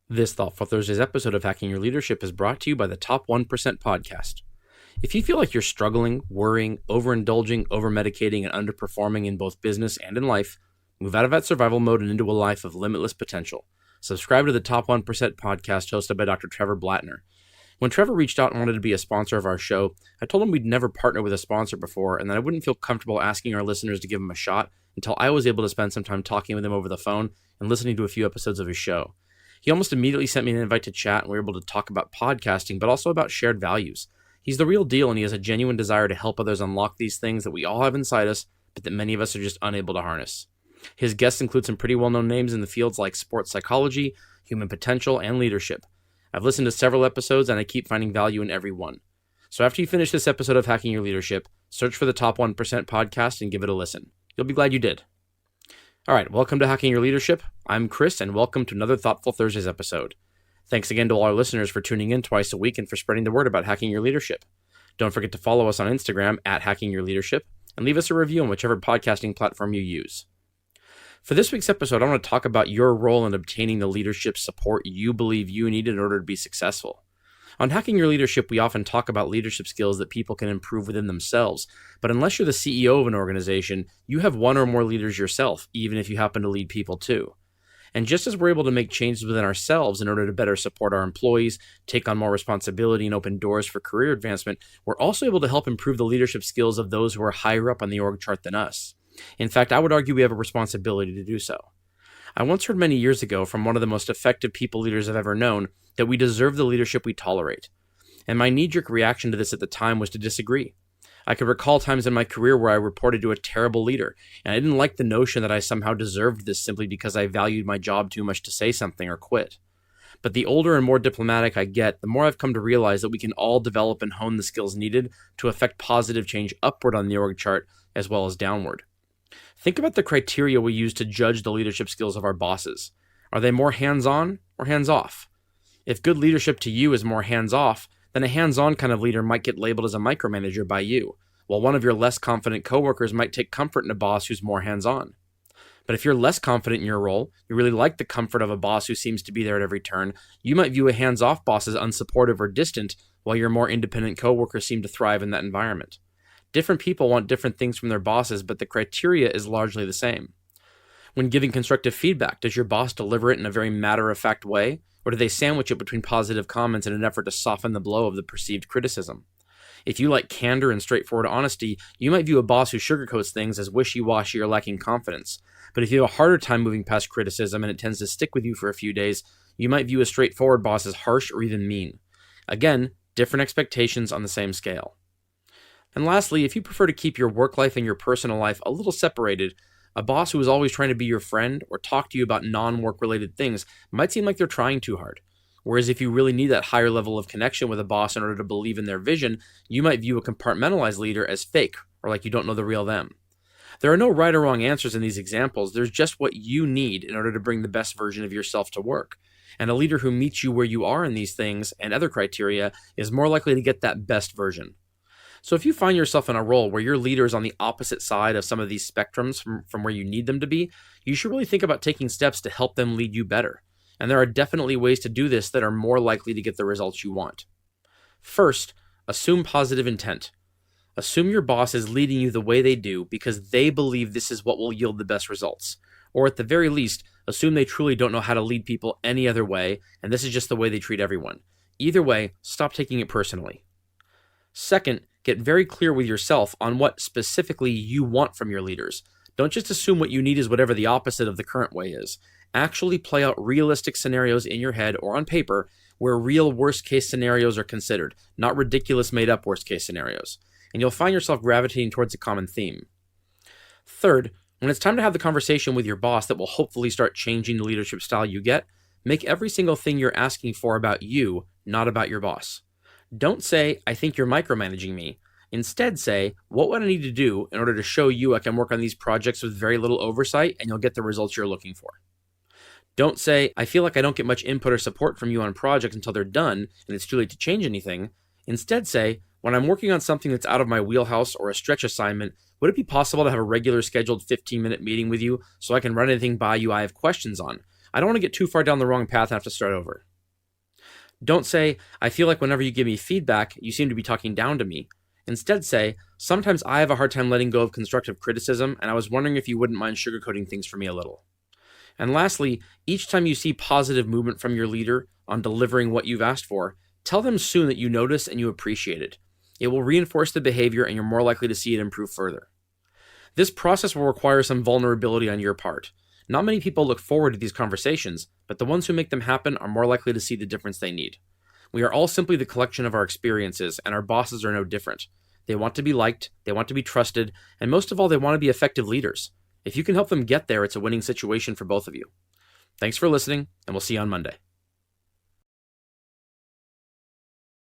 This Thoughtful Thursdays episode of Hacking Your Leadership is brought to you by the Top 1% podcast. If you feel like you're struggling, worrying, overindulging, overmedicating, and underperforming in both business and in life, move out of that survival mode and into a life of limitless potential. Subscribe to the Top 1% podcast hosted by Dr. Trevor Blattner. When Trevor reached out and wanted to be a sponsor of our show, I told him we'd never partnered with a sponsor before and that I wouldn't feel comfortable asking our listeners to give him a shot until I was able to spend some time talking with him over the phone and listening to a few episodes of his show. He almost immediately sent me an invite to chat, and we were able to talk about podcasting, but also about shared values. He's the real deal, and he has a genuine desire to help others unlock these things that we all have inside us, but that many of us are just unable to harness. His guests include some pretty well-known names in the fields like sports psychology, human potential, and leadership. I've listened to several episodes, and I keep finding value in every one. So after you finish this episode of Hacking Your Leadership, search for the Top 1% podcast and give it a listen. You'll be glad you did. All right, welcome to Hacking Your Leadership. I'm Chris, and welcome to another Thoughtful Thursdays episode. Thanks again to all our listeners for tuning in twice a week and for spreading the word about hacking your leadership. Don't forget to follow us on Instagram at Hacking Your Leadership and leave us a review on whichever podcasting platform you use. For this week's episode, I want to talk about your role in obtaining the leadership support you believe you need in order to be successful. On Hacking Your Leadership, we often talk about leadership skills that people can improve within themselves, but unless you're the CEO of an organization, you have one or more leaders yourself, even if you happen to lead people too. And just as we're able to make changes within ourselves in order to better support our employees, take on more responsibility, and open doors for career advancement, we're also able to help improve the leadership skills of those who are higher up on the org chart than us. In fact, I would argue we have a responsibility to do so. I once heard many years ago from one of the most effective people leaders I've ever known that we deserve the leadership we tolerate. And my knee-jerk reaction to this at the time was to disagree. I could recall times in my career where I reported to a terrible leader, and I didn't like the notion that I somehow deserved this simply because I valued my job too much to say something or quit. But the older and more diplomatic I get, the more I've come to realize that we can all develop and hone the skills needed to affect positive change upward on the org chart as well as downward. Think about the criteria we use to judge the leadership skills of our bosses. Are they more hands-on or hands-off? If good leadership to you is more hands-off, then a hands-on kind of leader might get labeled as a micromanager by you, while one of your less confident coworkers might take comfort in a boss who's more hands-on. But if you're less confident in your role, you really like the comfort of a boss who seems to be there at every turn, you might view a hands-off boss as unsupportive or distant, while your more independent coworkers seem to thrive in that environment. Different people want different things from their bosses, but the criteria is largely the same. When giving constructive feedback, does your boss deliver it in a very matter-of-fact way, or do they sandwich it between positive comments in an effort to soften the blow of the perceived criticism? If you like candor and straightforward honesty, you might view a boss who sugarcoats things as wishy-washy or lacking confidence. But if you have a harder time moving past criticism and it tends to stick with you for a few days, you might view a straightforward boss as harsh or even mean. Again, different expectations on the same scale. And lastly, if you prefer to keep your work life and your personal life a little separated, a boss who is always trying to be your friend or talk to you about non-work related things might seem like they're trying too hard. Whereas if you really need that higher level of connection with a boss in order to believe in their vision, you might view a compartmentalized leader as fake or like you don't know the real them. There are no right or wrong answers in these examples. There's just what you need in order to bring the best version of yourself to work. And a leader who meets you where you are in these things and other criteria is more likely to get that best version. So if you find yourself in a role where your leader is on the opposite side of some of these spectrums from where you need them to be, you should really think about taking steps to help them lead you better. And there are definitely ways to do this that are more likely to get the results you want. First, assume positive intent. Assume your boss is leading you the way they do because they believe this is what will yield the best results. Or at the very least, assume they truly don't know how to lead people any other way, and this is just the way they treat everyone. Either way, stop taking it personally. Second, get very clear with yourself on what specifically you want from your leaders. Don't just assume what you need is whatever the opposite of the current way is. Actually play out realistic scenarios in your head or on paper where real worst-case scenarios are considered, not ridiculous made-up worst-case scenarios. And you'll find yourself gravitating towards a common theme. Third, when it's time to have the conversation with your boss that will hopefully start changing the leadership style you get, make every single thing you're asking for about you, not about your boss. Don't say, I think you're micromanaging me. Instead say, what would I need to do in order to show you I can work on these projects with very little oversight and you'll get the results you're looking for. Don't say, I feel like I don't get much input or support from you on projects until they're done and it's too late to change anything. Instead say, when I'm working on something that's out of my wheelhouse or a stretch assignment, would it be possible to have a regular scheduled 15-minute meeting with you so I can run anything by you I have questions on? I don't want to get too far down the wrong path and have to start over. Don't say, I feel like whenever you give me feedback, you seem to be talking down to me. Instead say, sometimes I have a hard time letting go of constructive criticism, and I was wondering if you wouldn't mind sugarcoating things for me a little. And lastly, each time you see positive movement from your leader on delivering what you've asked for, tell them soon that you notice and you appreciate it. It will reinforce the behavior and you're more likely to see it improve further. This process will require some vulnerability on your part. Not many people look forward to these conversations, but the ones who make them happen are more likely to see the difference they need. We are all simply the collection of our experiences, and our bosses are no different. They want to be liked, they want to be trusted, and most of all, they want to be effective leaders. If you can help them get there, it's a winning situation for both of you. Thanks for listening, and we'll see you on Monday.